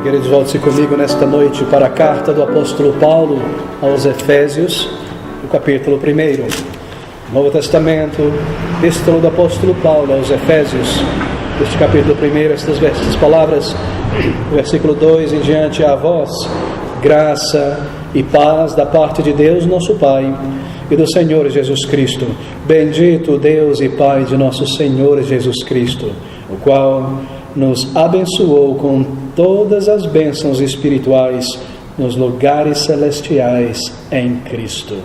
Queridos, volte-se comigo nesta noite para a carta do apóstolo Paulo aos Efésios, no capítulo 1. Novo Testamento, epístola do apóstolo Paulo aos Efésios, este capítulo 1, estas palavras, versículo 2 em diante: a vós, graça e paz da parte de Deus nosso Pai e do Senhor Jesus Cristo. Bendito Deus e Pai de nosso Senhor Jesus Cristo, o qual nos abençoou com todas as bênçãos espirituais nos lugares celestiais em Cristo.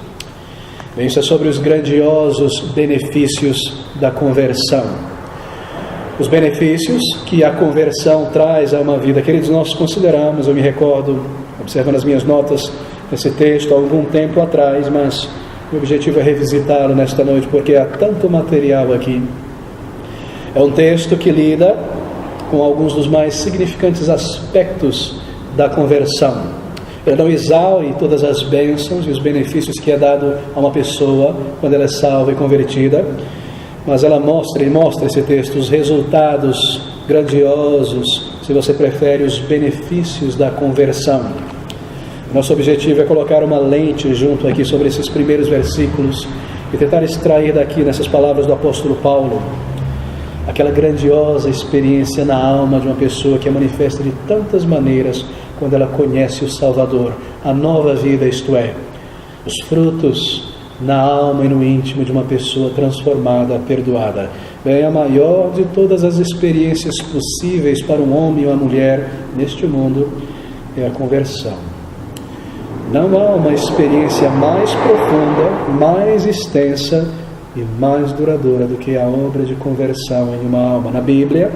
Pensa sobre os grandiosos benefícios da conversão. Os benefícios que a conversão traz a uma vida. Queridos, nós consideramos, eu me recordo, observando as minhas notas nesse texto há algum tempo atrás, mas o objetivo é revisitá-lo nesta noite, porque há tanto material aqui. É um texto que lida com alguns dos mais significantes aspectos da conversão. Ele não exaure todas as bênçãos e os benefícios que é dado a uma pessoa quando ela é salva e convertida, mas ele mostra esse texto, os resultados grandiosos, se você prefere, os benefícios da conversão. Nosso objetivo é colocar uma lente junto aqui sobre esses primeiros versículos e tentar extrair daqui, nessas palavras do apóstolo Paulo, aquela grandiosa experiência na alma de uma pessoa que é manifesta de tantas maneiras quando ela conhece o Salvador, a nova vida, isto é, os frutos na alma e no íntimo de uma pessoa transformada, perdoada. Bem, a maior de todas as experiências possíveis para um homem e uma mulher neste mundo é a conversão. Não há uma experiência mais profunda, mais extensa e mais duradoura do que a obra de conversão em uma alma. Na Bíblia,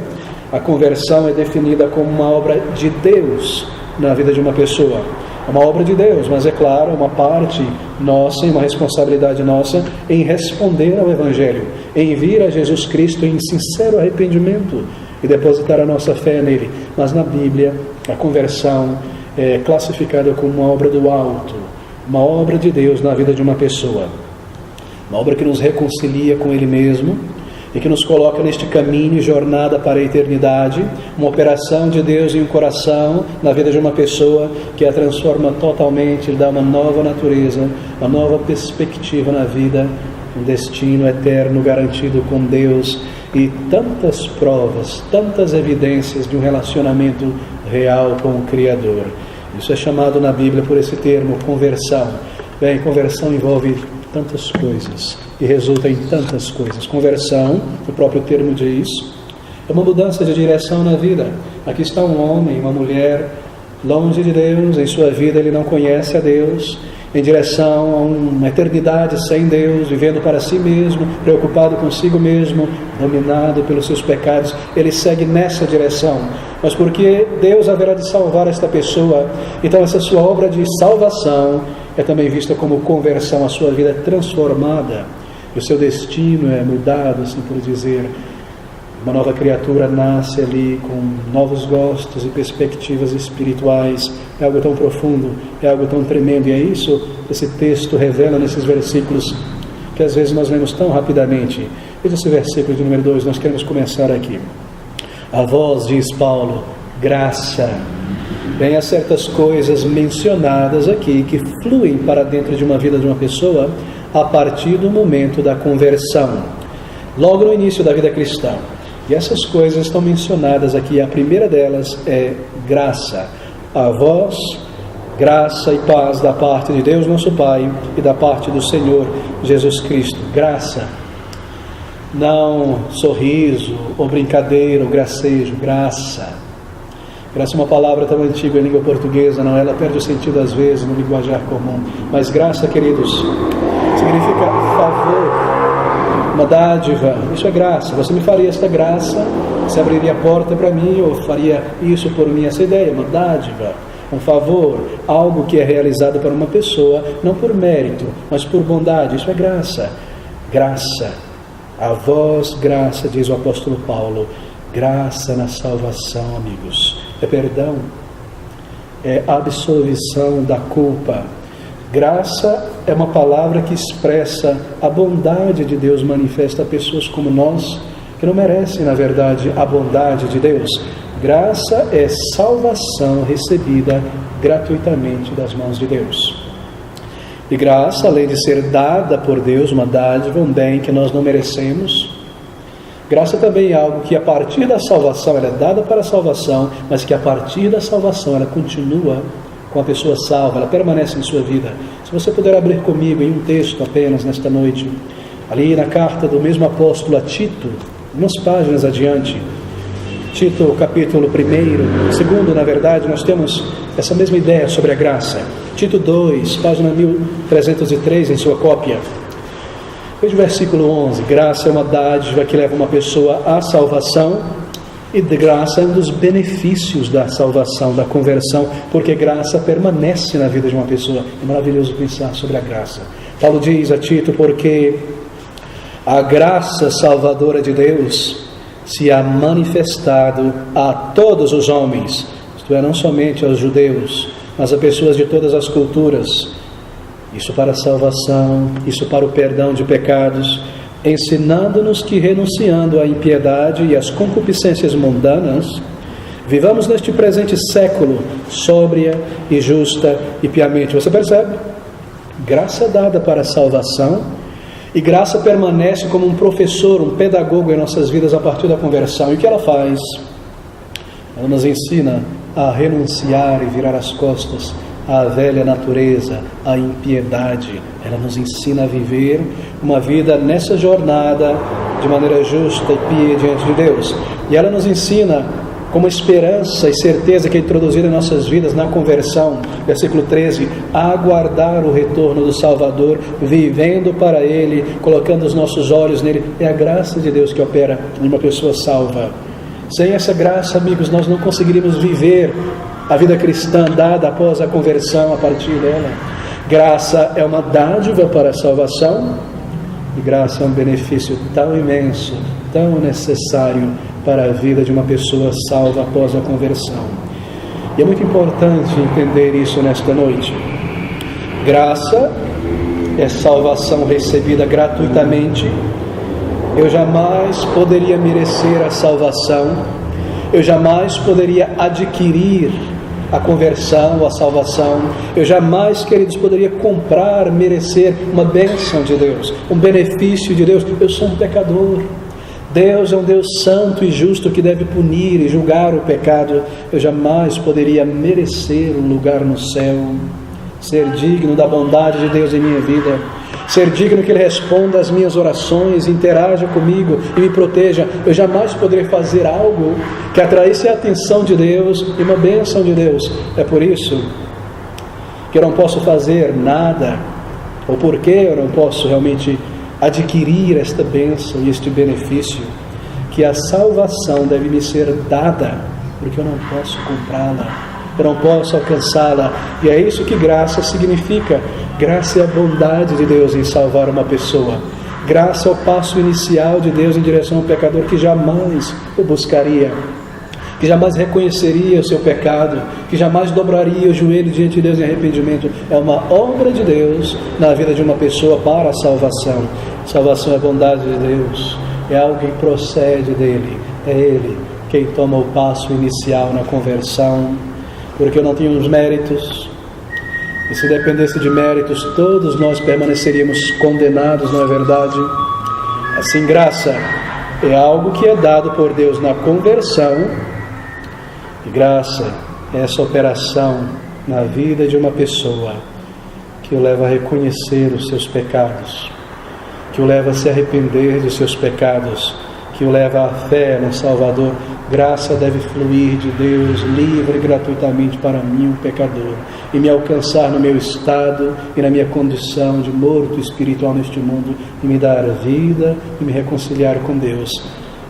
a conversão é definida como uma obra de Deus na vida de uma pessoa. É uma obra de Deus, mas é claro, uma parte nossa e uma responsabilidade nossa em responder ao Evangelho, em vir a Jesus Cristo em sincero arrependimento e depositar a nossa fé nele. Mas na Bíblia, a conversão é classificada como uma obra do alto, uma obra de Deus na vida de uma pessoa. Uma obra que nos reconcilia com Ele mesmo e que nos coloca neste caminho e jornada para a eternidade. Uma operação de Deus em um coração, na vida de uma pessoa, que a transforma totalmente, lhe dá uma nova natureza, uma nova perspectiva na vida, um destino eterno garantido com Deus e tantas provas, tantas evidências de um relacionamento real com o Criador. Isso é chamado na Bíblia por esse termo, conversão. Bem, conversão envolve tantas coisas e resulta em tantas coisas. Conversão, o próprio termo diz, é uma mudança de direção na vida. Aqui está um homem, uma mulher longe de Deus, em sua vida ele não conhece a Deus, em direção a uma eternidade sem Deus, vivendo para si mesmo, preocupado consigo mesmo, dominado pelos seus pecados. Ele segue nessa direção, mas porque Deus haverá de salvar esta pessoa, então essa sua obra de salvação é também vista como conversão. A sua vida é transformada, o seu destino é mudado, assim por dizer. Uma nova criatura nasce ali com novos gostos e perspectivas espirituais. É algo tão profundo, é algo tão tremendo, e é isso que esse texto revela nesses versículos que às vezes nós lemos tão rapidamente. Veja esse versículo de número 2, nós queremos começar aqui. A vós, diz Paulo, graça. Bem, há certas coisas mencionadas aqui que fluem para dentro de uma vida de uma pessoa a partir do momento da conversão, logo no início da vida cristã. E essas coisas estão mencionadas aqui. A primeira delas é graça. A vós, graça e paz da parte de Deus nosso Pai e da parte do Senhor Jesus Cristo. Graça. Não sorriso ou brincadeira ou gracejo. Graça. Graça é uma palavra tão antiga em língua portuguesa, não? Ela perde o sentido às vezes no linguajar comum. Mas graça, queridos, significa favor, uma dádiva. Isso é graça. Você me faria esta graça, você abriria a porta para mim, ou faria isso por mim. Essa ideia, uma dádiva, um favor, algo que é realizado para uma pessoa, não por mérito, mas por bondade. Isso é graça. Graça. A vós, graça, diz o apóstolo Paulo. Graça na salvação, amigos. É perdão, é absolvição da culpa. Graça é uma palavra que expressa a bondade de Deus manifesta a pessoas como nós, que não merecem, na verdade, a bondade de Deus. Graça é salvação recebida gratuitamente das mãos de Deus. E graça, além de ser dada por Deus, uma dádiva, um bem que nós não merecemos, graça também é algo que a partir da salvação, ela é dada para a salvação, mas que a partir da salvação ela continua com a pessoa salva, ela permanece em sua vida. Se você puder abrir comigo em um texto apenas nesta noite, ali na carta do mesmo apóstolo a Tito, umas páginas adiante, Tito capítulo 1, segundo, na verdade, nós temos essa mesma ideia sobre a graça. Tito 2, página 1303 em sua cópia. Veja o versículo 11. Graça é uma dádiva que leva uma pessoa à salvação, e de graça é um dos benefícios da salvação, da conversão, porque graça permanece na vida de uma pessoa. É maravilhoso pensar sobre a graça. Paulo diz a Tito: porque a graça salvadora de Deus se há manifestado a todos os homens, isto é, não somente aos judeus, mas a pessoas de todas as culturas. Isso para a salvação, isso para o perdão de pecados, ensinando-nos que, renunciando à impiedade e às concupiscências mundanas, vivamos neste presente século sóbria e justa e piamente. Você percebe? Graça dada para a salvação, e graça permanece como um professor, um pedagogo em nossas vidas a partir da conversão. E o que ela faz? Ela nos ensina a renunciar e virar as costas à velha natureza, à impiedade. Ela nos ensina a viver uma vida nessa jornada de maneira justa e pia diante de Deus. E ela nos ensina, como esperança e certeza que é introduzida em nossas vidas na conversão, versículo 13, a aguardar o retorno do Salvador, vivendo para Ele, colocando os nossos olhos nele. É a graça de Deus que opera em uma pessoa salva. Sem essa graça, amigos, nós não conseguiríamos viver a vida cristã dada após a conversão a partir dela. Graça é uma dádiva para a salvação, e graça é um benefício tão imenso, tão necessário para a vida de uma pessoa salva após a conversão. E é muito importante entender isso nesta noite. Graça é salvação recebida gratuitamente. Eu jamais poderia merecer a salvação, eu jamais poderia adquirir a conversão, a salvação, eu jamais, queridos, poderia comprar, merecer uma bênção de Deus, um benefício de Deus. Eu sou um pecador. Deus é um Deus santo e justo que deve punir e julgar o pecado. Eu jamais poderia merecer um lugar no céu, ser digno da bondade de Deus em minha vida, ser digno que Ele responda às minhas orações, interaja comigo e me proteja. Eu jamais poderia fazer algo que atraísse a atenção de Deus e uma bênção de Deus. É por isso que eu não posso fazer nada, ou porque eu não posso realmente adquirir esta bênção e este benefício, que a salvação deve me ser dada, porque eu não posso comprá-la, eu não posso alcançá-la. E é isso que graça significa. Graça é a bondade de Deus em salvar uma pessoa. Graça é o passo inicial de Deus em direção ao pecador que jamais o buscaria, que jamais reconheceria o seu pecado, que jamais dobraria o joelho diante de Deus em arrependimento. É uma obra de Deus na vida de uma pessoa para a salvação. Salvação é a bondade de Deus, é algo que procede dele, é Ele quem toma o passo inicial na conversão, porque eu não tinha os méritos, e se dependesse de méritos, todos nós permaneceríamos condenados, não é verdade? Assim, graça é algo que é dado por Deus na conversão, e graça é essa operação na vida de uma pessoa que o leva a reconhecer os seus pecados, que o leva a se arrepender dos seus pecados, que o leva à fé no Salvador. Graça deve fluir de Deus livre e gratuitamente para mim, um pecador, e me alcançar no meu estado e na minha condição de morto espiritual neste mundo, e me dar vida e me reconciliar com Deus.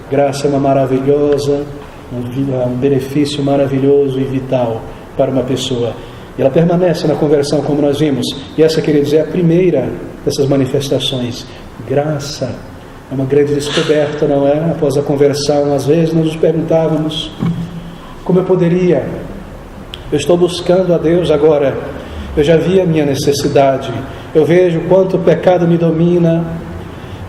Graça é uma maravilhosa, um benefício maravilhoso e vital para uma pessoa. E ela permanece na conversão, como nós vimos. E essa, queridos, é a primeira dessas manifestações. Graça é uma grande descoberta, não é? Após a conversão, às vezes nós nos perguntávamos: como eu poderia? Eu estou buscando a Deus agora, eu já vi a minha necessidade, eu vejo quanto o pecado me domina,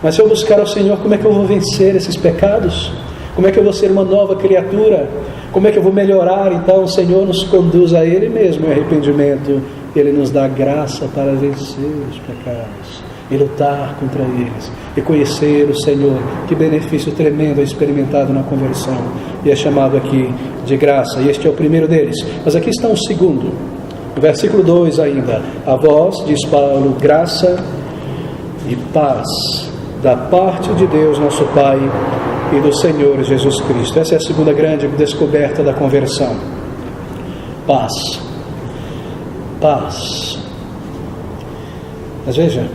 mas se eu buscar ao Senhor, como é que eu vou vencer esses pecados? Como é que eu vou ser uma nova criatura? Como é que eu vou melhorar? Então o Senhor nos conduz a Ele mesmo em arrependimento. Ele nos dá graça para vencer os pecados e lutar contra eles, e conhecer o Senhor. Que benefício tremendo é experimentado na conversão, e é chamado aqui de graça, e este é o primeiro deles. Mas aqui está um segundo, no versículo 2 ainda: a vós, diz Paulo, graça e paz da parte de Deus nosso Pai e do Senhor Jesus Cristo. Essa é a segunda grande descoberta da conversão. Paz. Paz. Mas veja,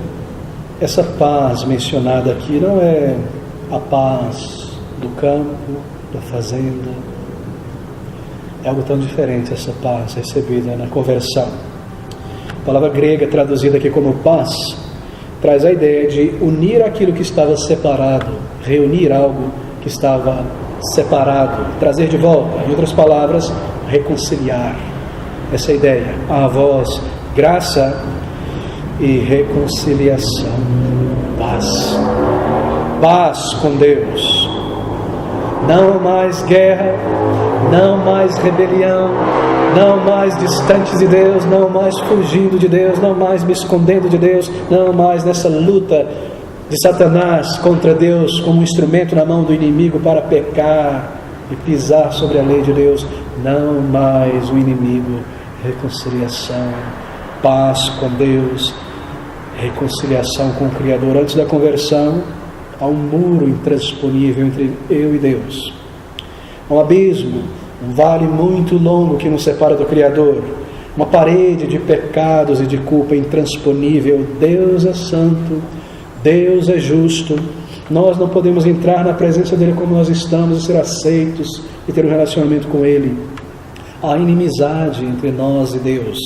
essa paz mencionada aqui não é a paz do campo, da fazenda. É algo tão diferente, essa paz recebida na conversão. A palavra grega traduzida aqui como paz traz a ideia de unir aquilo que estava separado, reunir algo que estava separado, trazer de volta. Em outras palavras, reconciliar. Essa é a ideia. A vós, graça e reconciliação. Paz. Paz com Deus. Não mais guerra, não mais rebelião, não mais distantes de Deus, não mais fugindo de Deus, não mais me escondendo de Deus, não mais nessa luta de Satanás contra Deus como um instrumento na mão do inimigo para pecar e pisar sobre a lei de Deus. Não mais o inimigo. Reconciliação, paz com Deus, reconciliação com o Criador. Antes da conversão, há um muro intransponível entre eu e Deus. Há um abismo, um vale muito longo que nos separa do Criador. Uma parede de pecados e de culpa intransponível. Deus é santo, Deus é justo. Nós não podemos entrar na presença dEle como nós estamos e ser aceitos e ter um relacionamento com Ele. Há inimizade entre nós e Deus.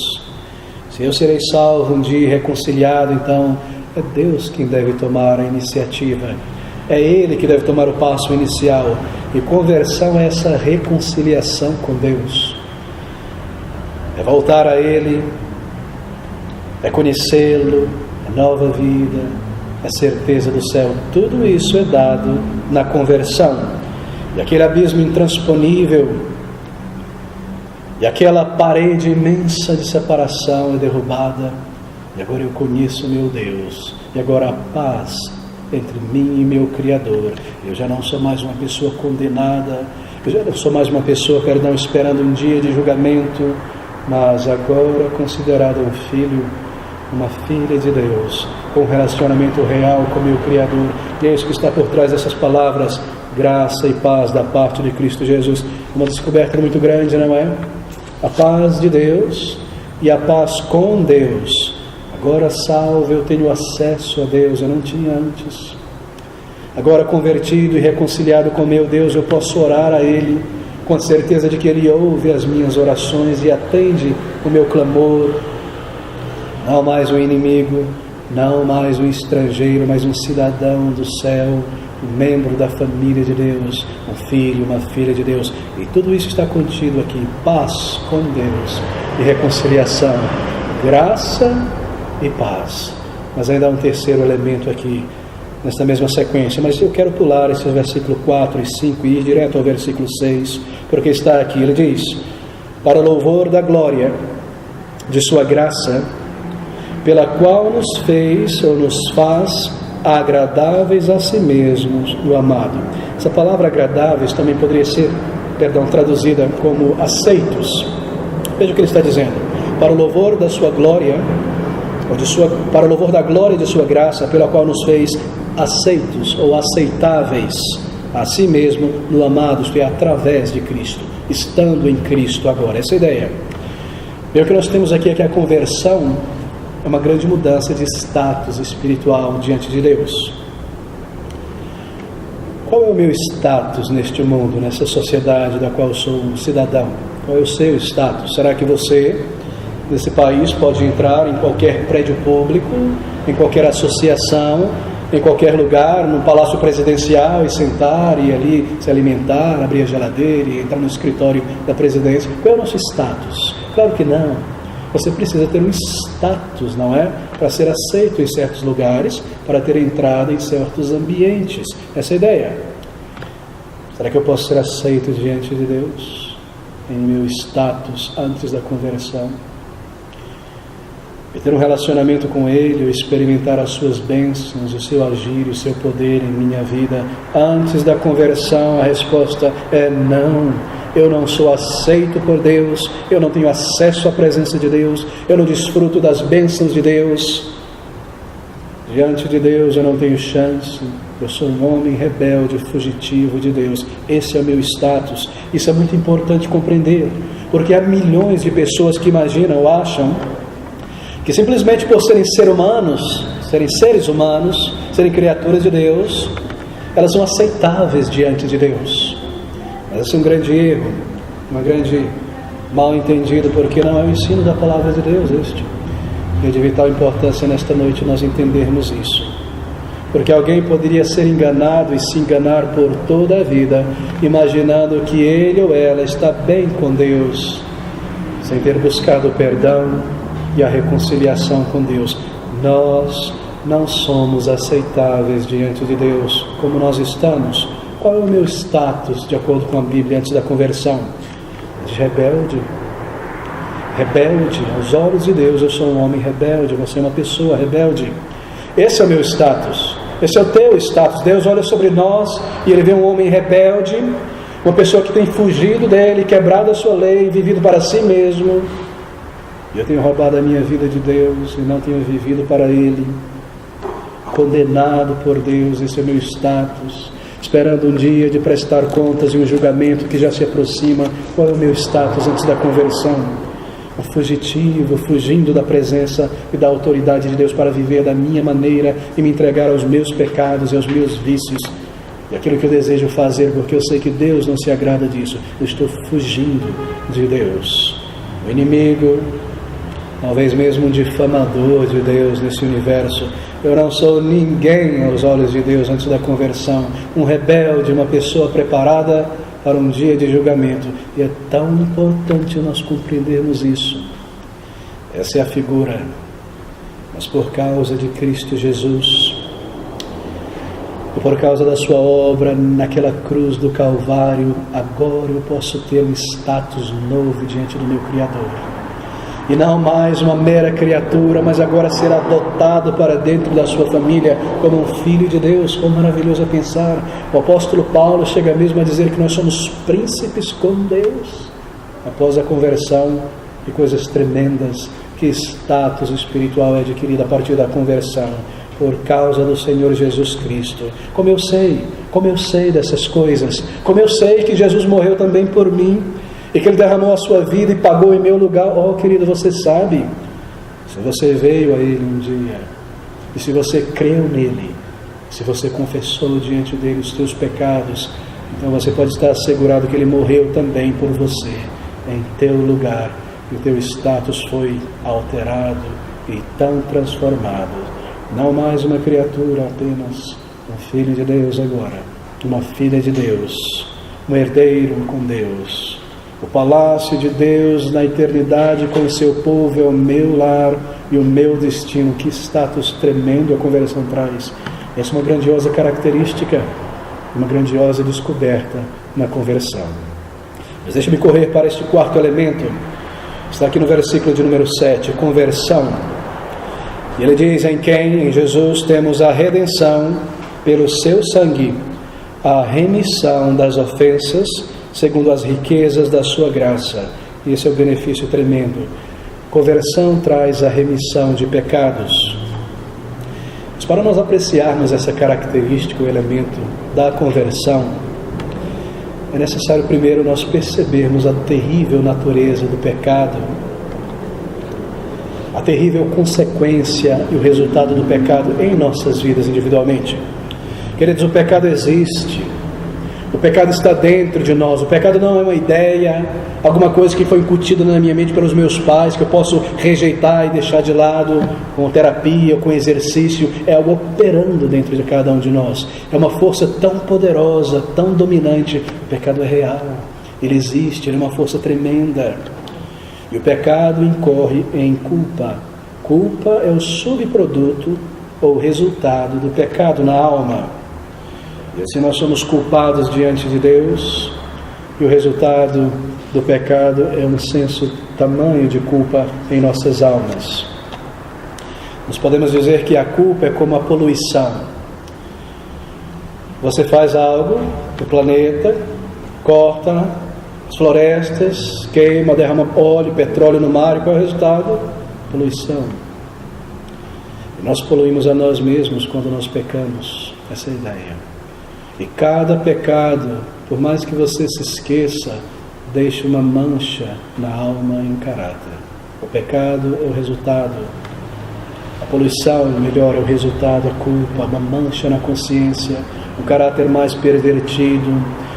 Se eu serei salvo um dia reconciliado, então é Deus quem deve tomar a iniciativa. É Ele que deve tomar o passo inicial. E conversão é essa reconciliação com Deus. É voltar a Ele, é conhecê-lo, é nova vida, é certeza do céu. Tudo isso é dado na conversão. E aquele abismo intransponível, e aquela parede imensa de separação é derrubada. E agora eu conheço meu Deus. E agora a paz entre mim e meu Criador. Eu já não sou mais uma pessoa condenada. Eu já não sou mais uma pessoa, perdão, esperando um dia de julgamento. Mas agora considerado um filho, uma filha de Deus, com um relacionamento real com meu Criador. E é isso que está por trás dessas palavras: graça e paz da parte de Cristo Jesus. Uma descoberta muito grande, não é? A paz de Deus e a paz com Deus. Agora salvo, eu tenho acesso a Deus, eu não tinha antes. Agora convertido e reconciliado com meu Deus, eu posso orar a Ele com a certeza de que Ele ouve as minhas orações e atende o meu clamor. Não mais um inimigo, não mais um estrangeiro, mas um cidadão do céu, um membro da família de Deus, um filho, uma filha de Deus. E tudo isso está contido aqui: paz com Deus e reconciliação, graça e paz. Mas ainda há um terceiro elemento aqui nesta mesma sequência, mas eu quero pular esses versículos 4 e 5 e ir direto ao versículo 6, porque está aqui. Ele diz: para o louvor da glória de sua graça, pela qual nos fez ou nos faz agradáveis a si mesmos no amado. Essa palavra agradáveis também poderia ser, traduzida como aceitos. Veja o que ele está dizendo: para o louvor da sua glória, para o louvor da glória de sua graça, pela qual nos fez aceitos ou aceitáveis a si mesmo no amado, isto é, através de Cristo, estando em Cristo agora. Essa é a ideia. E o que nós temos aqui é que a conversão é uma grande mudança de status espiritual diante de Deus. Qual é o meu status neste mundo, nessa sociedade da qual eu sou um cidadão? Qual é o seu status? Será que você, nesse país, pode entrar em qualquer prédio público, em qualquer associação, em qualquer lugar, num palácio presidencial e sentar e ali se alimentar, abrir a geladeira e entrar no escritório da presidência? Qual é o nosso status? Claro que não. Você precisa ter um status, não é? Para ser aceito em certos lugares, para ter entrada em certos ambientes. Essa é a ideia. Será que eu posso ser aceito diante de Deus em meu status antes da conversão? E ter um relacionamento com Ele, ou experimentar as suas bênçãos, o seu agir, o seu poder em minha vida antes da conversão? A resposta é não. Eu não sou aceito por Deus, eu não tenho acesso à presença de Deus, eu não desfruto das bênçãos de Deus. Diante de Deus eu não tenho chance. Eu sou um homem rebelde, fugitivo de Deus. Esse é o meu status. Isso é muito importante compreender, porque há milhões de pessoas que imaginam ou acham que simplesmente por serem seres humanos, serem criaturas de Deus, elas são aceitáveis diante de Deus. Mas esse é um grande erro, um grande mal entendido, porque não é o ensino da palavra de Deus este. E é de vital importância nesta noite nós entendermos isso. Porque alguém poderia ser enganado e se enganar por toda a vida, imaginando que ele ou ela está bem com Deus, sem ter buscado o perdão e a reconciliação com Deus. Nós não somos aceitáveis diante de Deus como nós estamos. Qual é o meu status de acordo com a Bíblia antes da conversão? De rebelde. Rebelde, aos olhos de Deus eu sou um homem rebelde, você é uma pessoa rebelde. Esse é o meu status, esse é o teu status. Deus olha sobre nós e Ele vê um homem rebelde, uma pessoa que tem fugido dEle, quebrado a sua lei, vivido para si mesmo. Eu tenho roubado a minha vida de Deus e não tenho vivido para Ele, condenado por Deus. Esse é o meu status, esperando um dia de prestar contas e um julgamento que já se aproxima. Qual é o meu status antes da conversão? Um fugitivo, fugindo da presença e da autoridade de Deus para viver da minha maneira e me entregar aos meus pecados e aos meus vícios e aquilo que eu desejo fazer, porque eu sei que Deus não se agrada disso. Eu estou fugindo de Deus. O inimigo, talvez mesmo um difamador de Deus nesse universo. Eu não sou ninguém aos olhos de Deus antes da conversão. Um rebelde, uma pessoa preparada para um dia de julgamento. E é tão importante nós compreendermos isso. Essa é a figura. Mas por causa de Cristo Jesus, e por causa da sua obra naquela cruz do Calvário, agora eu posso ter um status novo diante do meu Criador. E não mais uma mera criatura, mas agora ser adotado para dentro da sua família como um filho de Deus. Como maravilhoso é pensar. O apóstolo Paulo chega mesmo a dizer que nós somos príncipes com Deus. Após a conversão, que coisas tremendas, que status espiritual é adquirido a partir da conversão, por causa do Senhor Jesus Cristo. Como eu sei dessas coisas, como eu sei que Jesus morreu também por mim, e que Ele derramou a sua vida e pagou em meu lugar. Oh, querido, você sabe, se você veio a Ele um dia, e se você creu nele, se você confessou diante dele os teus pecados, então você pode estar assegurado que Ele morreu também por você, em teu lugar, e o teu status foi alterado e tão transformado. Não mais uma criatura, apenas um filho de Deus agora, uma filha de Deus, um herdeiro com Deus. O palácio de Deus na eternidade com o seu povo é o meu lar e o meu destino. Que status tremendo a conversão traz. Essa é uma grandiosa característica, uma grandiosa descoberta na conversão. Mas deixe-me correr para este quarto elemento. Está aqui no versículo de número 7, conversão. E ele diz: em quem, em Jesus, temos a redenção pelo seu sangue, a remissão das ofensas, segundo as riquezas da sua graça. E esse é o benefício tremendo. Conversão traz a remissão de pecados. Mas para nós apreciarmos essa característica, o elemento da conversão, é necessário primeiro nós percebermos a terrível natureza do pecado, a terrível consequência e o resultado do pecado em nossas vidas individualmente. Queridos, o pecado existe. O pecado está dentro de nós. O pecado não é uma ideia, alguma coisa que foi incutida na minha mente pelos meus pais, que eu posso rejeitar e deixar de lado com terapia ou com exercício. É algo operando dentro de cada um de nós. É uma força tão poderosa, tão dominante. O pecado é real, ele existe, ele é uma força tremenda. E o pecado incorre em culpa. Culpa é o subproduto ou resultado do pecado na alma. E assim nós somos culpados diante de Deus, e o resultado do pecado é um senso tamanho de culpa em nossas almas. Nós podemos dizer que a culpa é como a poluição. Você faz algo no planeta, corta as florestas, queima, derrama óleo, petróleo no mar, e qual é o resultado? Poluição. E nós poluímos a nós mesmos quando nós pecamos. Essa é a ideia. E cada pecado, por mais que você se esqueça, deixa uma mancha na alma e no caráter. O pecado é o resultado. A poluição, melhor, é o resultado, a culpa, uma mancha na consciência, um caráter mais pervertido,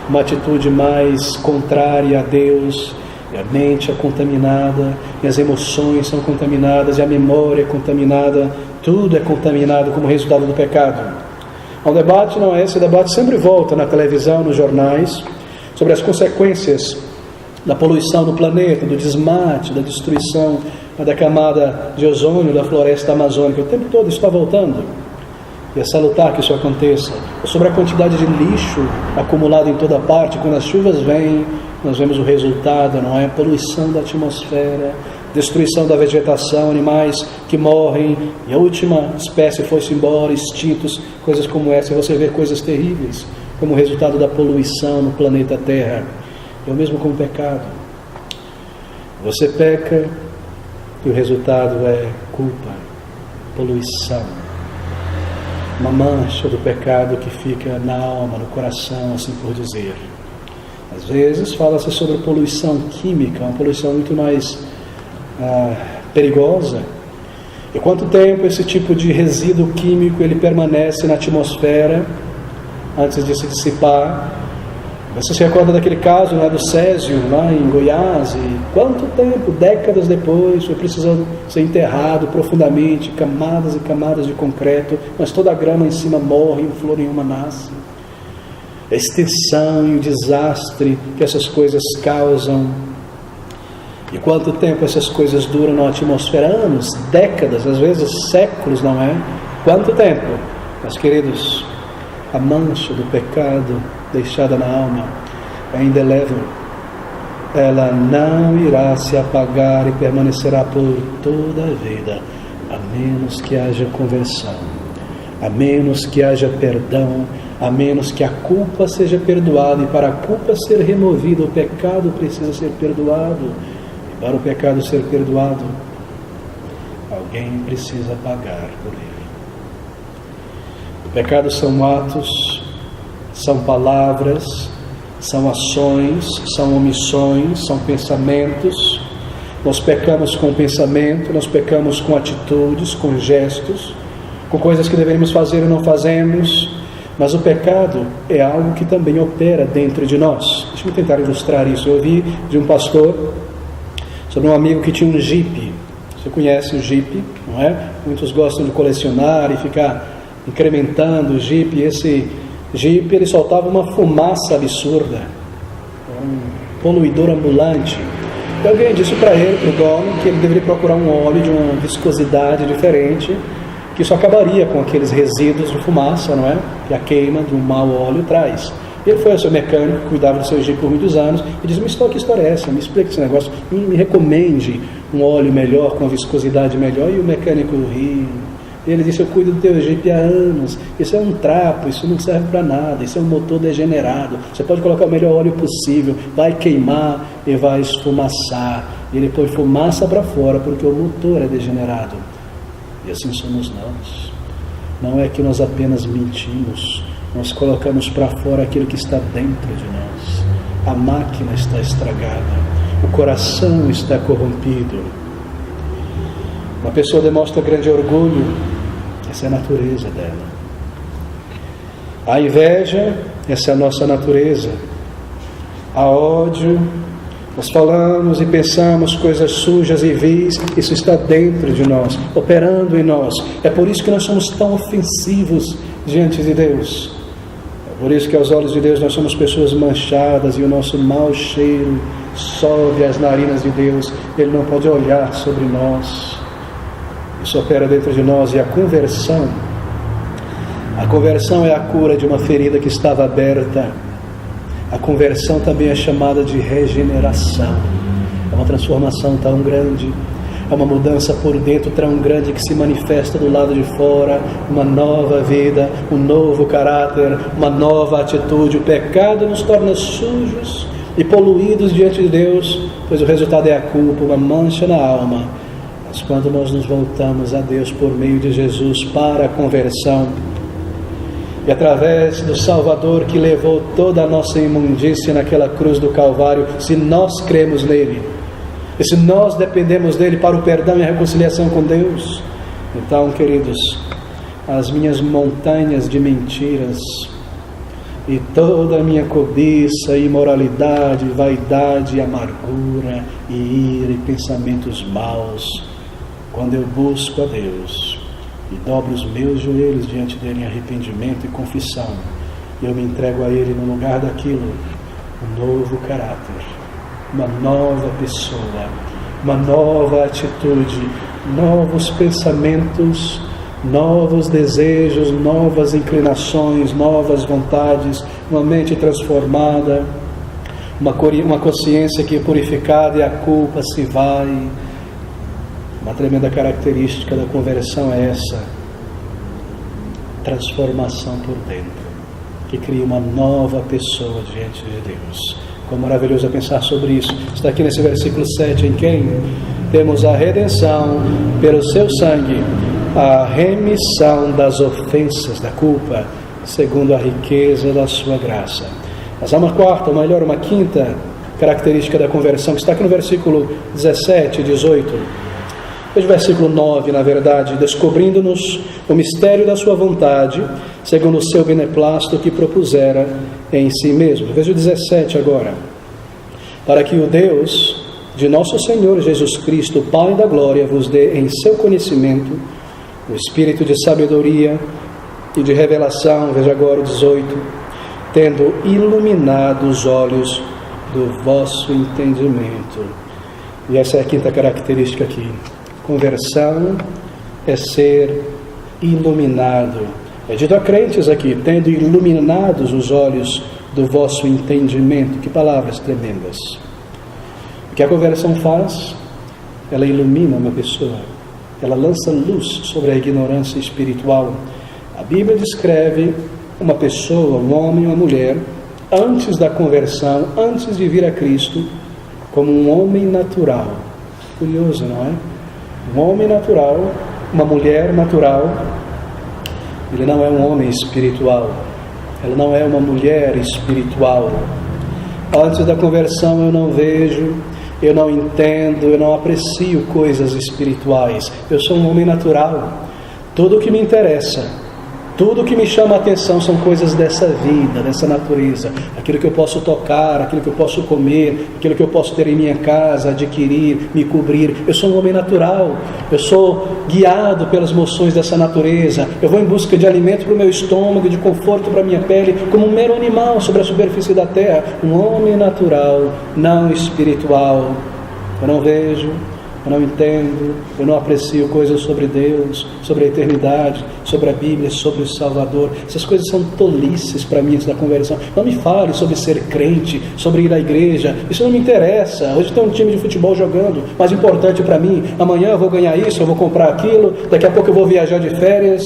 uma atitude mais contrária a Deus, e a mente é contaminada, e as emoções são contaminadas, e a memória é contaminada, tudo é contaminado como resultado do pecado. O debate não é esse, o debate sempre volta na televisão, nos jornais, sobre as consequências da poluição no planeta, do desmate, da destruição da camada de ozônio da floresta amazônica. O tempo todo está voltando. E é salutar que isso aconteça. Sobre a quantidade de lixo acumulado em toda parte, quando as chuvas vêm, nós vemos o resultado, não é? Poluição da atmosfera, destruição da vegetação, animais que morrem, e a última espécie foi-se embora, extintos, coisas como essa. E você vê coisas terríveis, como resultado da poluição no planeta Terra. É o mesmo com o pecado. Você peca, e o resultado é culpa, poluição. Uma mancha do pecado que fica na alma, no coração, assim por dizer. Às vezes fala-se sobre poluição química, uma poluição muito mais perigosa. E quanto tempo esse tipo de resíduo químico ele permanece na atmosfera antes de se dissipar? Você se recorda daquele caso, né, do Césio, lá em Goiás? E quanto tempo, décadas depois, foi precisando ser enterrado profundamente, camadas e camadas de concreto, mas toda a grama em cima morre e flor nenhuma nasce. A extensão e o desastre que essas coisas causam. E quanto tempo essas coisas duram na atmosfera? Anos, décadas, às vezes séculos, não é? Quanto tempo? Mas, queridos, a mancha do pecado deixada na alma é indelével. Ela não irá se apagar e permanecerá por toda a vida, a menos que haja conversão, a menos que haja perdão, a menos que a culpa seja perdoada. E para a culpa ser removida, o pecado precisa ser perdoado. E para o pecado ser perdoado, alguém precisa pagar por ele. O pecado são atos, são palavras, são ações, são omissões, são pensamentos. Nós pecamos com pensamento, nós pecamos com atitudes, com gestos, com coisas que deveríamos fazer e não fazemos. Mas o pecado é algo que também opera dentro de nós. Deixa eu tentar ilustrar isso. Eu ouvi de um pastor sobre um amigo que tinha um Jeep. Você conhece o Jeep, não é? Muitos gostam de colecionar e ficar incrementando o Jeep. E esse Jeep, ele soltava uma fumaça absurda, um poluidor ambulante. E alguém disse para ele, para o dono, que ele deveria procurar um óleo de uma viscosidade diferente, que isso acabaria com aqueles resíduos de fumaça, não é? Que a queima de um mau óleo traz. Ele foi ao seu mecânico, que cuidava do seu Jeep por muitos anos, e disse: mas que história é essa? Me explica esse negócio, me recomende um óleo melhor, com uma viscosidade melhor. E o mecânico riu. Ele disse: eu cuido do teu Jeep há anos, isso é um trapo, isso não serve para nada, isso é um motor degenerado, você pode colocar o melhor óleo possível, vai queimar e vai esfumaçar. E ele põe fumaça para fora, porque o motor é degenerado. E assim somos nós. Não é que nós apenas mentimos, nós colocamos para fora aquilo que está dentro de nós. A máquina está estragada, o coração está corrompido. Uma pessoa demonstra grande orgulho, essa é a natureza dela. A inveja, essa é a nossa natureza. A ódio, nós falamos e pensamos coisas sujas e vis, isso está dentro de nós, operando em nós. É por isso que nós somos tão ofensivos diante de Deus. É por isso que aos olhos de Deus nós somos pessoas manchadas e o nosso mau cheiro sobe às narinas de Deus. Ele não pode olhar sobre nós. Isso opera dentro de nós. E a conversão A conversão é a cura de uma ferida que estava aberta. A conversão também é chamada de regeneração. É uma transformação tão grande, é uma mudança por dentro tão grande que se manifesta do lado de fora, uma nova vida, um novo caráter, uma nova atitude. O pecado nos torna sujos e poluídos diante de Deus, pois o resultado é a culpa, uma mancha na alma. Mas quando nós nos voltamos a Deus por meio de Jesus para a conversão, e através do Salvador que levou toda a nossa imundícia naquela cruz do Calvário, se nós cremos nele, e se nós dependemos dele para o perdão e a reconciliação com Deus, então, queridos, as minhas montanhas de mentiras e toda a minha cobiça, imoralidade, vaidade, amargura e ira e pensamentos maus, quando eu busco a Deus e dobro os meus joelhos diante dele em arrependimento e confissão, eu me entrego a ele no lugar daquilo, um novo caráter, uma nova pessoa, uma nova atitude, novos pensamentos, novos desejos, novas inclinações, novas vontades, uma mente transformada, uma consciência que é purificada e a culpa se vai. Uma tremenda característica da conversão é essa, transformação por dentro, que cria uma nova pessoa diante de Deus. Como maravilhoso é pensar sobre isso. Está aqui nesse versículo 7, em quem temos a redenção pelo seu sangue, a remissão das ofensas, da culpa, segundo a riqueza da sua graça. Mas há uma quarta, ou melhor, uma quinta característica da conversão, que está aqui no versículo 17 e 18. Veja o versículo 9, na verdade, descobrindo-nos o mistério da sua vontade, segundo o seu beneplácito que propusera em si mesmo. Veja o 17 agora. Para que o Deus de nosso Senhor Jesus Cristo, Pai da glória, vos dê em seu conhecimento o espírito de sabedoria e de revelação, veja agora o 18, tendo iluminado os olhos do vosso entendimento. E essa é a quinta característica aqui. Conversão é ser iluminado. É dito a crentes aqui, tendo iluminados os olhos do vosso entendimento. Que palavras tremendas. O que a conversão faz? Ela ilumina uma pessoa. Ela lança luz sobre a ignorância espiritual. A Bíblia descreve uma pessoa, um homem ou uma mulher, antes da conversão, antes de vir a Cristo, como um homem natural. Curioso, não é? Um homem natural, uma mulher natural, ele não é um homem espiritual, ela não é uma mulher espiritual. Antes da conversão eu não vejo, eu não entendo, eu não aprecio coisas espirituais. Eu sou um homem natural. Tudo o que me interessa, tudo o que me chama a atenção são coisas dessa vida, dessa natureza. Aquilo que eu posso tocar, aquilo que eu posso comer, aquilo que eu posso ter em minha casa, adquirir, me cobrir. Eu sou um homem natural. Eu sou guiado pelas moções dessa natureza. Eu vou em busca de alimento para o meu estômago, de conforto para a minha pele, como um mero animal sobre a superfície da terra. Um homem natural, não espiritual. Eu não vejo, eu não entendo, eu não aprecio coisas sobre Deus, sobre a eternidade, sobre a Bíblia, sobre o Salvador. Essas coisas são tolices para mim antes da conversão. Não me fale sobre ser crente, sobre ir à igreja. Isso não me interessa. Hoje tem um time de futebol jogando, mas importante para mim, amanhã eu vou ganhar isso, eu vou comprar aquilo, daqui a pouco eu vou viajar de férias,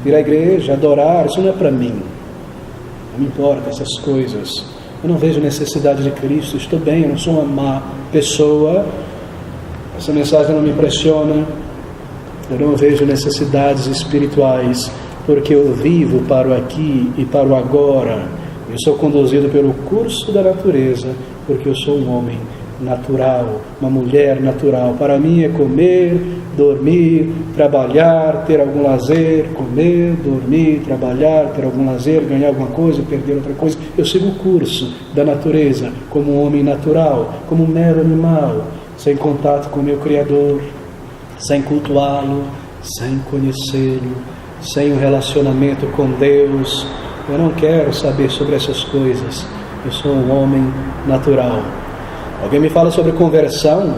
ir à igreja, adorar. Isso não é para mim. Não me importa essas coisas. Eu não vejo necessidade de Cristo, estou bem, eu não sou uma má pessoa. Essa mensagem não me impressiona. Eu não vejo necessidades espirituais, porque eu vivo para o aqui e para o agora. Eu sou conduzido pelo curso da natureza, porque eu sou um homem natural, uma mulher natural. Para mim é comer, dormir, trabalhar, ter algum lazer, comer, dormir, trabalhar, ter algum lazer, ganhar alguma coisa, perder outra coisa. Eu sigo o curso da natureza como um homem natural, como um mero animal, sem contato com o meu Criador, sem cultuá-lo, sem conhecê-lo, sem um relacionamento com Deus. Eu não quero saber sobre essas coisas. Eu sou um homem natural. Alguém me fala sobre conversão?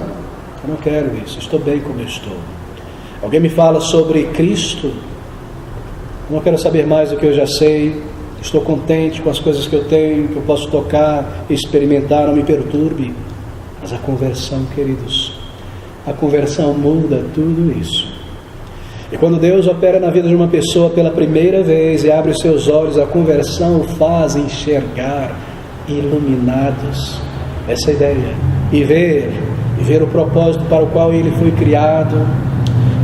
Eu não quero isso. Estou bem como eu estou. Alguém me fala sobre Cristo? Não quero saber mais do que eu já sei. Estou contente com as coisas que eu tenho, que eu posso tocar e experimentar, não me perturbe. Mas a conversão, queridos, a conversão muda tudo isso. E quando Deus opera na vida de uma pessoa pela primeira vez e abre os seus olhos, a conversão o faz enxergar iluminados. Essa é a ideia. E ver o propósito para o qual ele foi criado.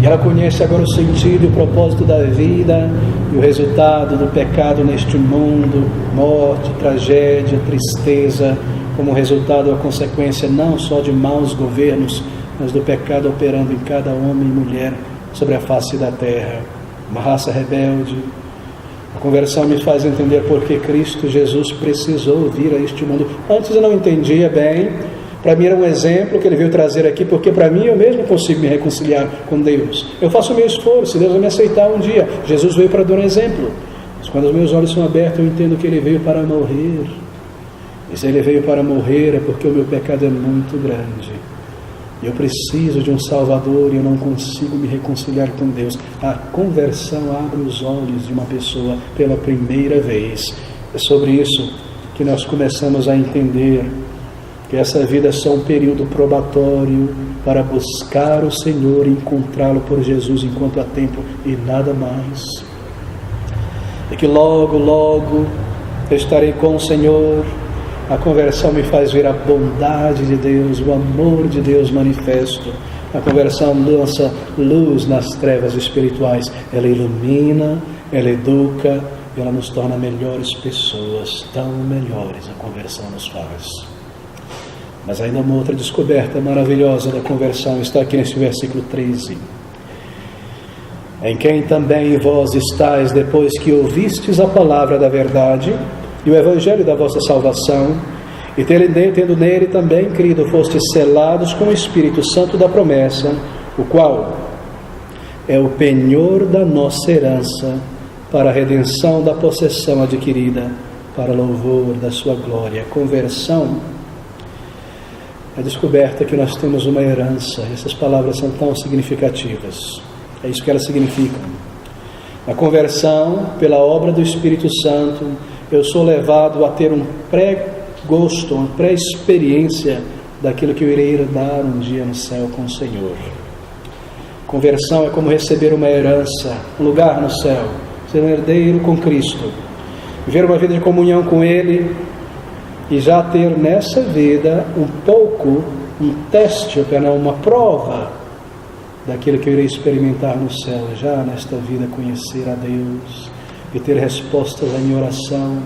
E ela conhece agora o sentido e o propósito da vida e o resultado do pecado neste mundo, morte, tragédia, tristeza, como resultado, a consequência não só de maus governos, mas do pecado operando em cada homem e mulher sobre a face da terra. Uma raça rebelde. A conversão me faz entender por que Cristo Jesus precisou vir a este mundo. Antes eu não entendia bem. Para mim era um exemplo que ele veio trazer aqui, porque para mim eu mesmo consigo me reconciliar com Deus. Eu faço o meu esforço, Deus vai me aceitar um dia. Jesus veio para dar um exemplo. Mas quando os meus olhos são abertos, eu entendo que ele veio para morrer. E se ele veio para morrer é porque o meu pecado é muito grande. Eu preciso de um Salvador e eu não consigo me reconciliar com Deus. A conversão abre os olhos de uma pessoa pela primeira vez. É sobre isso que nós começamos a entender que essa vida é só um período probatório para buscar o Senhor e encontrá-lo por Jesus enquanto há tempo e nada mais. E que logo, logo eu estarei com o Senhor. A conversão me faz ver a bondade de Deus, o amor de Deus manifesto. A conversão lança luz nas trevas espirituais. Ela ilumina, ela educa, ela nos torna melhores pessoas, tão melhores a conversão nos faz. Mas ainda uma outra descoberta maravilhosa da conversão está aqui nesse versículo 13. Em quem também vós estáis depois que ouvistes a palavra da verdade e o evangelho da vossa salvação, e tendo nele também crido, fostes selados com o Espírito Santo da promessa, o qual é o penhor da nossa herança, para a redenção da possessão adquirida, para louvor da sua glória. Conversão, a descoberta que nós temos uma herança. Essas palavras são tão significativas. É isso que elas significam. A conversão, pela obra do Espírito Santo, eu sou levado a ter um pré-gosto, uma pré-experiência daquilo que eu irei herdar um dia no céu com o Senhor. Conversão é como receber uma herança, um lugar no céu, ser um herdeiro com Cristo, viver uma vida de comunhão com Ele e já ter nessa vida um teste, uma prova daquilo que eu irei experimentar no céu, já nesta vida conhecer a Deus e ter respostas à minha oração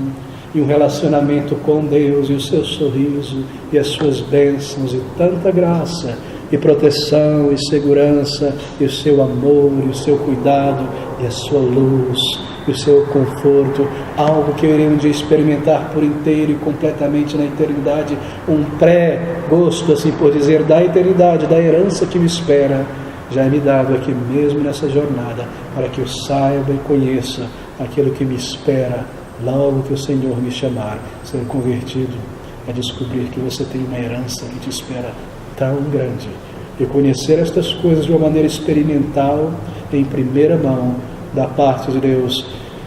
e um relacionamento com Deus e o seu sorriso e as suas bênçãos e tanta graça e proteção e segurança e o seu amor e o seu cuidado e a sua luz e o seu conforto, algo que eu irei um dia experimentar por inteiro e completamente na eternidade, um pré-gosto, assim por dizer, da eternidade, da herança que me espera, já é me dado aqui mesmo nessa jornada, para que eu saiba e conheça aquilo que me espera logo que o Senhor me chamar, ser convertido, a descobrir que você tem uma herança que te espera tão grande, e conhecer estas coisas de uma maneira experimental, em primeira mão, da parte de Deus.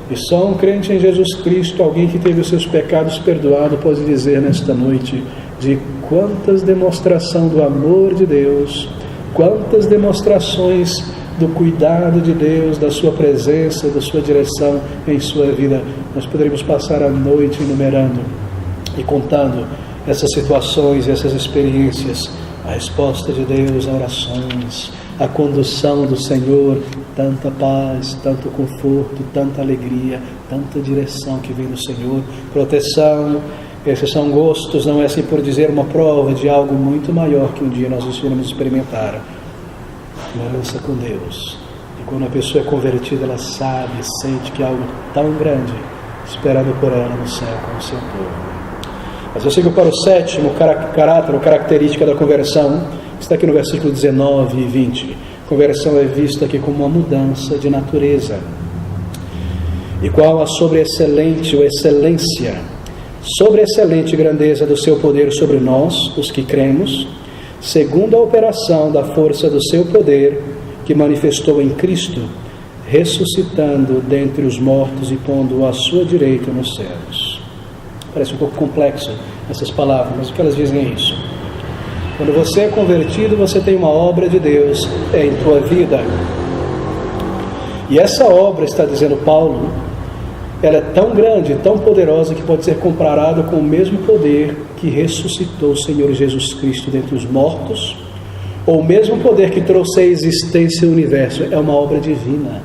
E só um crente em Jesus Cristo, alguém que teve os seus pecados perdoados, pode dizer nesta noite de quantas demonstrações do amor de Deus, quantas demonstrações do cuidado de Deus, da sua presença, da sua direção em sua vida. Nós poderíamos passar a noite enumerando e contando essas situações e essas experiências, a resposta de Deus a orações, a condução do Senhor, tanta paz, tanto conforto, tanta alegria, tanta direção que vem do Senhor, proteção. Esses são gostos, não é assim por dizer, uma prova de algo muito maior que um dia nós iremos experimentar. Uma herança com Deus. E quando a pessoa é convertida, ela sabe, sente que é algo tão grande esperado por ela no céu com o seu povo. Mas eu sigo para o sétimo caráter ou característica da conversão, que está aqui no versículo 19 e 20. Conversão é vista aqui como uma mudança de natureza. E qual a sobreexcelente ou excelência, sobreexcelente grandeza do seu poder sobre nós, os que cremos, segundo a operação da força do seu poder, que manifestou em Cristo, ressuscitando dentre os mortos e pondo-o à sua direita nos céus. Parece um pouco complexo essas palavras, mas o que elas dizem é isso. Quando você é convertido, você tem uma obra de Deus em tua vida. E essa obra, está dizendo Paulo, ela é tão grande, tão poderosa, que pode ser comparada com o mesmo poder que ressuscitou o Senhor Jesus Cristo dentre os mortos, ou o mesmo poder que trouxe à existência o universo. É uma obra divina,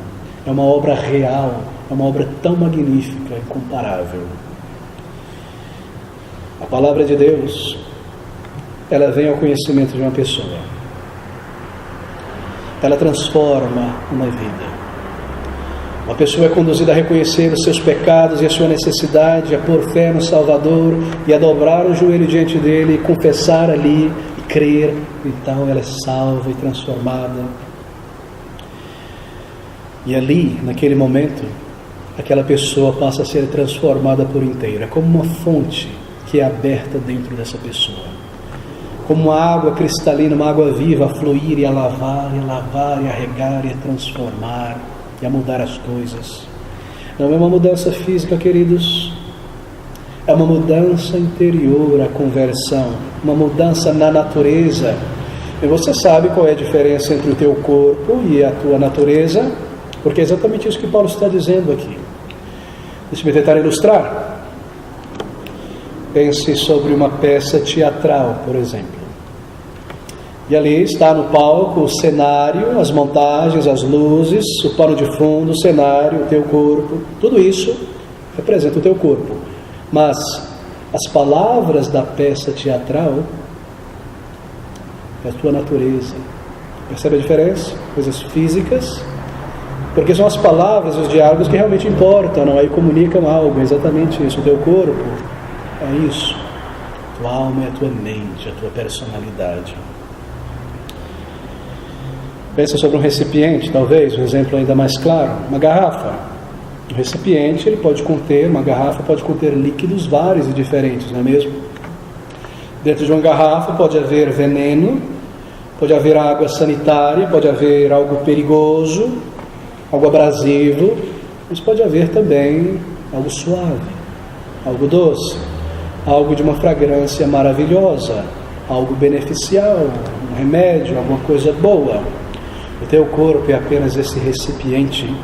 é uma obra real, é uma obra tão magnífica, incomparável. A palavra de Deus, ela vem ao conhecimento de uma pessoa. Ela transforma uma vida. Uma pessoa é conduzida a reconhecer os seus pecados e a sua necessidade, a pôr fé no Salvador e a dobrar o joelho diante dele e confessar ali e crer. Então ela é salva e transformada. E ali, naquele momento, aquela pessoa passa a ser transformada por inteiro. É como uma fonte que é aberta dentro dessa pessoa. Como uma água cristalina, uma água viva a fluir e a lavar, e a regar, e a transformar, e a mudar as coisas. Não é uma mudança física, queridos. É uma mudança interior, a conversão. Uma mudança na natureza. E você sabe qual é a diferença entre o teu corpo e a tua natureza? Porque é exatamente isso que Paulo está dizendo aqui. Deixa-me tentar ilustrar. Pense sobre uma peça teatral, por exemplo. E ali está no palco o cenário, as montagens, as luzes, o pano de fundo, o cenário, o teu corpo. Tudo isso representa o teu corpo. Mas as palavras da peça teatral é a tua natureza. Percebe a diferença? Coisas físicas. Porque são as palavras, os diálogos que realmente importam, não? Aí comunicam algo, é exatamente isso. O teu corpo é isso. A tua alma é a tua mente, a tua personalidade. Pensa sobre um recipiente, talvez, um exemplo ainda mais claro. Uma garrafa. Um recipiente, ele pode conter, uma garrafa pode conter líquidos vários e diferentes, não é mesmo? Dentro de uma garrafa pode haver veneno, pode haver água sanitária, pode haver algo perigoso, algo abrasivo, mas pode haver também algo suave, algo doce, algo de uma fragrância maravilhosa, algo beneficial, um remédio, alguma coisa boa. O teu corpo é apenas esse recipiente,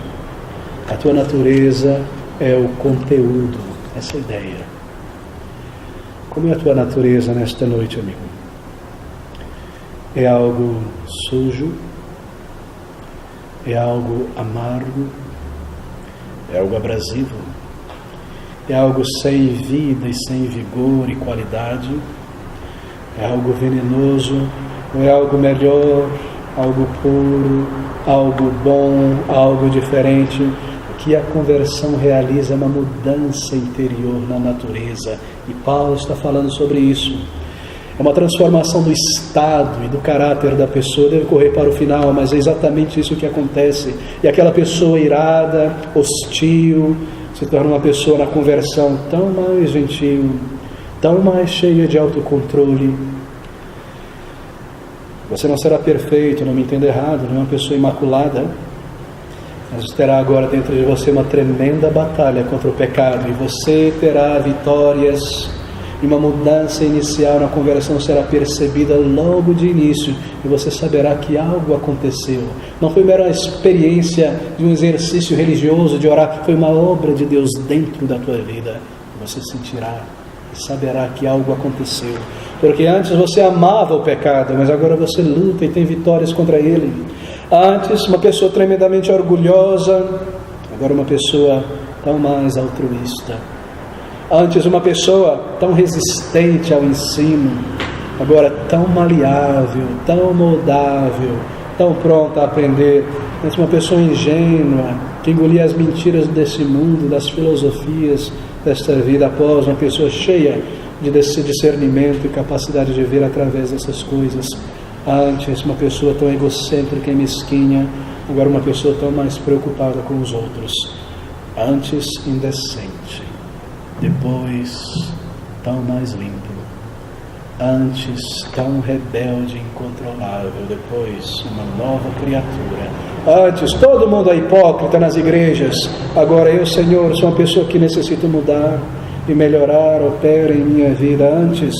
a tua natureza é o conteúdo, essa ideia. Como é a tua natureza nesta noite, amigo? É algo sujo? É algo amargo? É algo abrasivo? É algo sem vida e sem vigor e qualidade? É algo venenoso? Ou é algo melhor? Algo puro? Algo bom? Algo diferente? O que a conversão realiza é uma mudança interior na natureza. E Paulo está falando sobre isso. É uma transformação do estado e do caráter da pessoa. Deve correr para o final, mas é exatamente isso que acontece. E aquela pessoa irada, hostil, se torna uma pessoa na conversão tão mais gentil, tão mais cheia de autocontrole. Você não será perfeito, não me entenda errado, não é uma pessoa imaculada, mas terá agora dentro de você uma tremenda batalha contra o pecado, e você terá vitórias, e uma mudança inicial na conversão será percebida logo de início, e você saberá que algo aconteceu. Não foi mera experiência de um exercício religioso, de orar, foi uma obra de Deus dentro da tua vida. Você sentirá e saberá que algo aconteceu. Porque antes você amava o pecado, mas agora você luta e tem vitórias contra ele. Antes uma pessoa tremendamente orgulhosa, agora uma pessoa tão mais altruísta. Antes uma pessoa tão resistente ao ensino, agora tão maleável, tão moldável, tão pronta a aprender. Antes uma pessoa ingênua, que engolia as mentiras desse mundo, das filosofias desta vida, após uma pessoa cheia desse discernimento e capacidade de ver através dessas coisas. Antes uma pessoa tão egocêntrica e mesquinha, agora uma pessoa tão mais preocupada com os outros. Antes indecente, depois tão mais limpo, Antes tão rebelde e incontrolável, depois uma nova criatura. Antes todo mundo é hipócrita nas igrejas, agora eu, Senhor, sou uma pessoa que necessito mudar e melhorar, opera em minha vida. Antes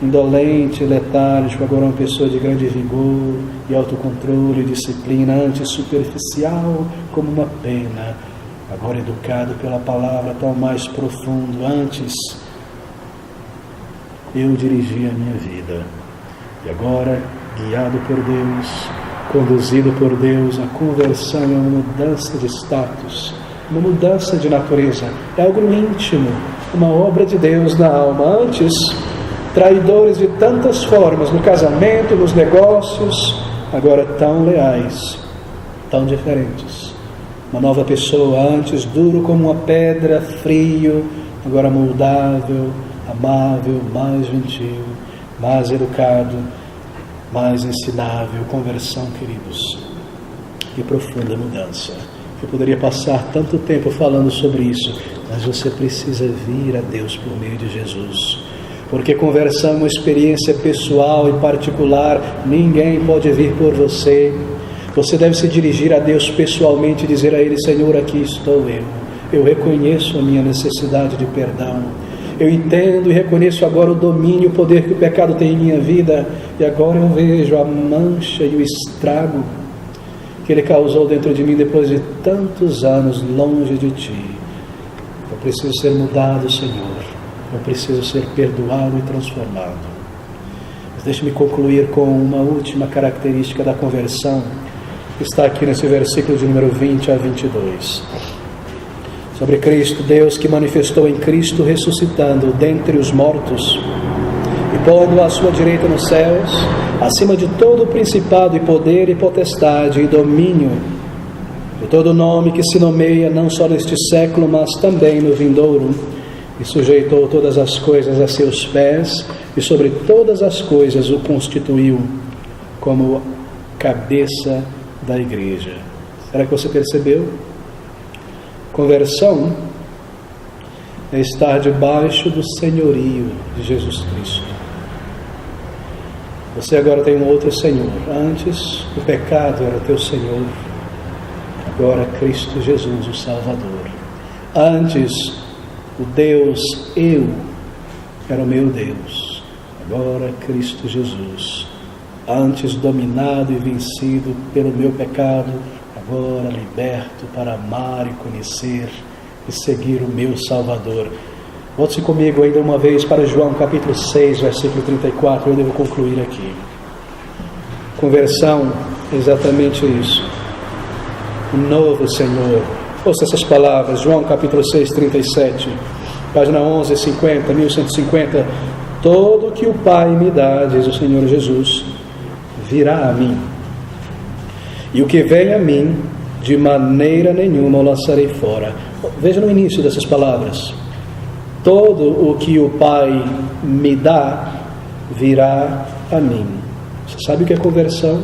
indolente, letárgico, agora uma pessoa de grande vigor e autocontrole, disciplina. Antes superficial como uma pena, agora educado pela palavra, tão mais profundo. Antes eu dirigi a minha vida e agora, guiado por Deus, conduzido por Deus, a conversão é uma mudança de status, uma mudança de natureza, é algo íntimo, uma obra de Deus na alma. Antes, traidores de tantas formas, no casamento, nos negócios, agora tão leais, tão diferentes. Uma nova pessoa, antes duro como uma pedra, frio, agora moldável, amável, mais gentil, mais educado, mais ensinável. Conversão, queridos, que profunda mudança. Eu poderia passar tanto tempo falando sobre isso, mas você precisa vir a Deus por meio de Jesus, porque conversão é uma experiência pessoal e particular. Ninguém pode vir por você. Você deve se dirigir a Deus pessoalmente e dizer a Ele: Senhor, aqui estou eu reconheço a minha necessidade de perdão, eu entendo e reconheço agora o domínio, o poder que o pecado tem em minha vida, e agora eu vejo a mancha e o estrago que ele causou dentro de mim depois de tantos anos longe de Ti. Eu preciso ser mudado, Senhor, eu preciso ser perdoado e transformado. Mas deixe-me concluir com uma última característica da conversão, que está aqui nesse versículo de número 20 a 22. Sobre Cristo, Deus que manifestou em Cristo, ressuscitando dentre os mortos e pondo-o à sua direita nos céus, acima de todo principado e poder e potestade e domínio, de todo nome que se nomeia, não só neste século, mas também no vindouro, e sujeitou todas as coisas a seus pés, e sobre todas as coisas o constituiu como cabeça da igreja. Será que você percebeu? Conversão é estar debaixo do senhorio de Jesus Cristo. Você agora tem um outro Senhor. Antes o pecado era o teu Senhor, agora Cristo Jesus, o Salvador. Antes o Deus eu era o meu Deus, agora Cristo Jesus. Antes dominado e vencido pelo meu pecado, agora liberto para amar e conhecer e seguir o meu Salvador. Volte-se comigo ainda uma vez para João capítulo 6, versículo 34, eu devo concluir aqui. Conversão é exatamente isso. O novo Senhor. Ouça essas palavras, João capítulo 6, 37, página 1150, 1150. Todo que o Pai me dá, diz o Senhor Jesus, virá a mim. E o que vem a mim, de maneira nenhuma o lançarei fora. Veja no início dessas palavras. Todo o que o Pai me dá, virá a mim. Você sabe o que é conversão?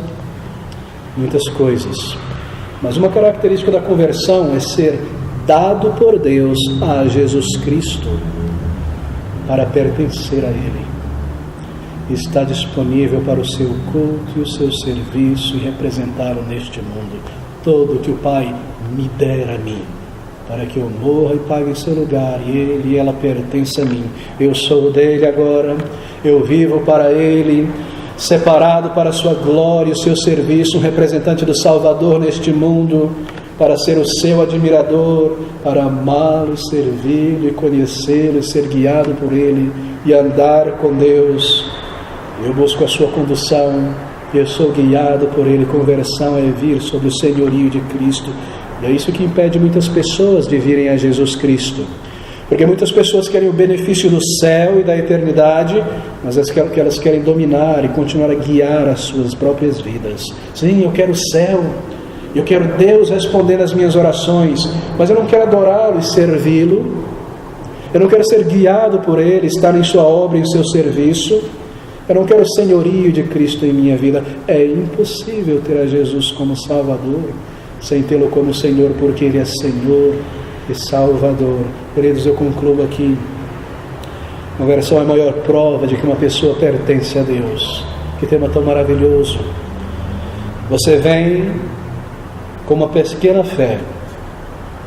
Muitas coisas. Mas uma característica da conversão é ser dado por Deus a Jesus Cristo para pertencer a Ele. Está disponível para o seu culto e o seu serviço e representá-lo neste mundo. Todo que o Pai me der a mim, para que eu morra e pague em seu lugar, e Ele e ela pertencem a mim. Eu sou dele agora, eu vivo para Ele, separado para a sua glória e o seu serviço, um representante do Salvador neste mundo, para ser o seu admirador, para amá-lo, servi-lo e conhecê-lo, e ser guiado por Ele e andar com Deus. Eu busco a sua condução, eu sou guiado por Ele. Conversão é vir sobre o senhorio de Cristo. E é isso que impede muitas pessoas de virem a Jesus Cristo. Porque muitas pessoas querem o benefício do céu e da eternidade, mas elas querem dominar e continuar a guiar as suas próprias vidas. Sim, eu quero o céu, eu quero Deus respondendo às minhas orações, mas eu não quero adorá-lo e servi-lo. Eu não quero ser guiado por Ele, estar em sua obra e em seu serviço. Eu não quero o senhorio de Cristo em minha vida. É impossível ter a Jesus como Salvador sem tê-lo como Senhor, porque Ele é Senhor e Salvador. Queridos, eu concluo aqui. Conversão é a maior prova de que uma pessoa pertence a Deus. Que tema tão maravilhoso. Você vem com uma pequena fé.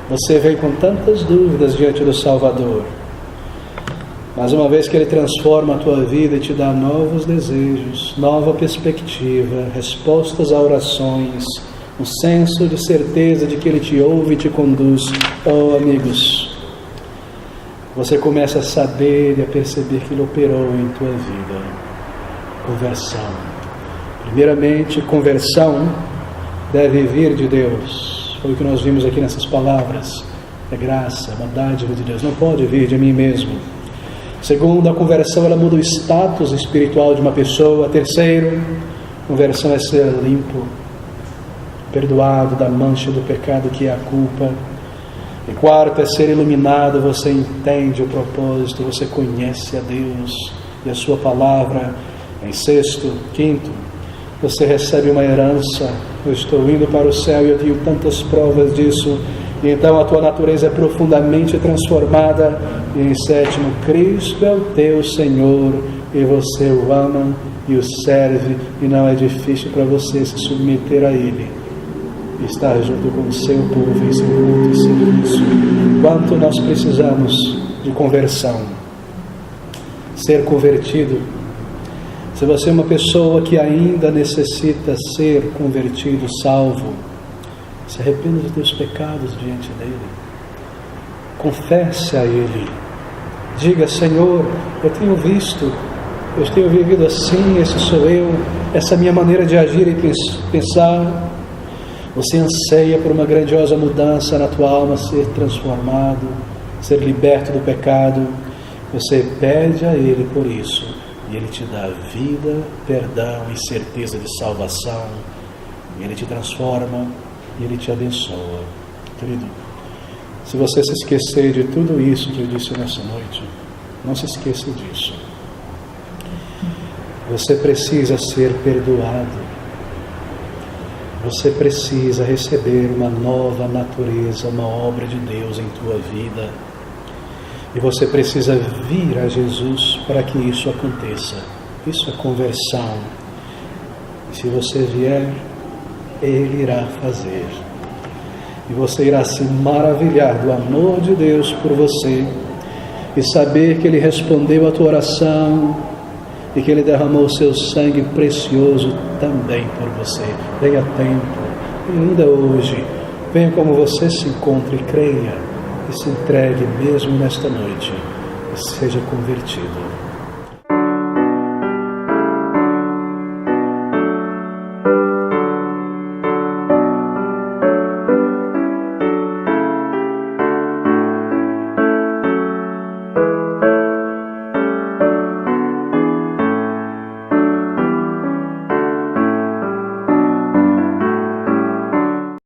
Você vem com tantas dúvidas diante do Salvador. Mas uma vez que Ele transforma a tua vida e te dá novos desejos, nova perspectiva, respostas a orações, um senso de certeza de que Ele te ouve e te conduz, oh amigos, você começa a saber e a perceber que Ele operou em tua vida. Conversão. Primeiramente, conversão deve vir de Deus. Foi o que nós vimos aqui nessas palavras. É graça, é uma dádiva de Deus. Não pode vir de mim mesmo. Segundo, a conversão ela muda o status espiritual de uma pessoa. Terceiro, conversão é ser limpo, perdoado da mancha do pecado que é a culpa. E quarto, é ser iluminado. Você entende o propósito, você conhece a Deus e a sua palavra. Em sexto, quinto, você recebe uma herança. Eu estou indo para o céu e eu tenho tantas provas disso. E então a tua natureza é profundamente transformada. E em sétimo, Cristo é o teu Senhor e você o ama e o serve, e não é difícil para você se submeter a Ele, estar junto com o seu povo em seu culto e serviço. Quanto nós precisamos de conversão, ser convertido. Se você é uma pessoa que ainda necessita ser convertido, salvo, se arrependa dos teus pecados diante dele, confesse a Ele, diga: Senhor, eu tenho visto, eu tenho vivido assim, esse sou eu, essa minha maneira de agir e pensar. Você anseia por uma grandiosa mudança na tua alma, ser transformado, ser liberto do pecado. Você pede a Ele por isso, e Ele te dá vida, perdão e certeza de salvação. E Ele te transforma e Ele te abençoa. Querido, se você se esquecer de tudo isso que eu disse nessa noite, não se esqueça disso. Você precisa ser perdoado. Você precisa receber uma nova natureza, uma obra de Deus em tua vida. E você precisa vir a Jesus para que isso aconteça. Isso é conversão. E se você vier, Ele irá fazer. E você irá se maravilhar do amor de Deus por você e saber que Ele respondeu a tua oração e que Ele derramou o seu sangue precioso também por você. Venha a tempo, e ainda hoje, venha como você se encontra e creia, e se entregue mesmo nesta noite, e seja convertido.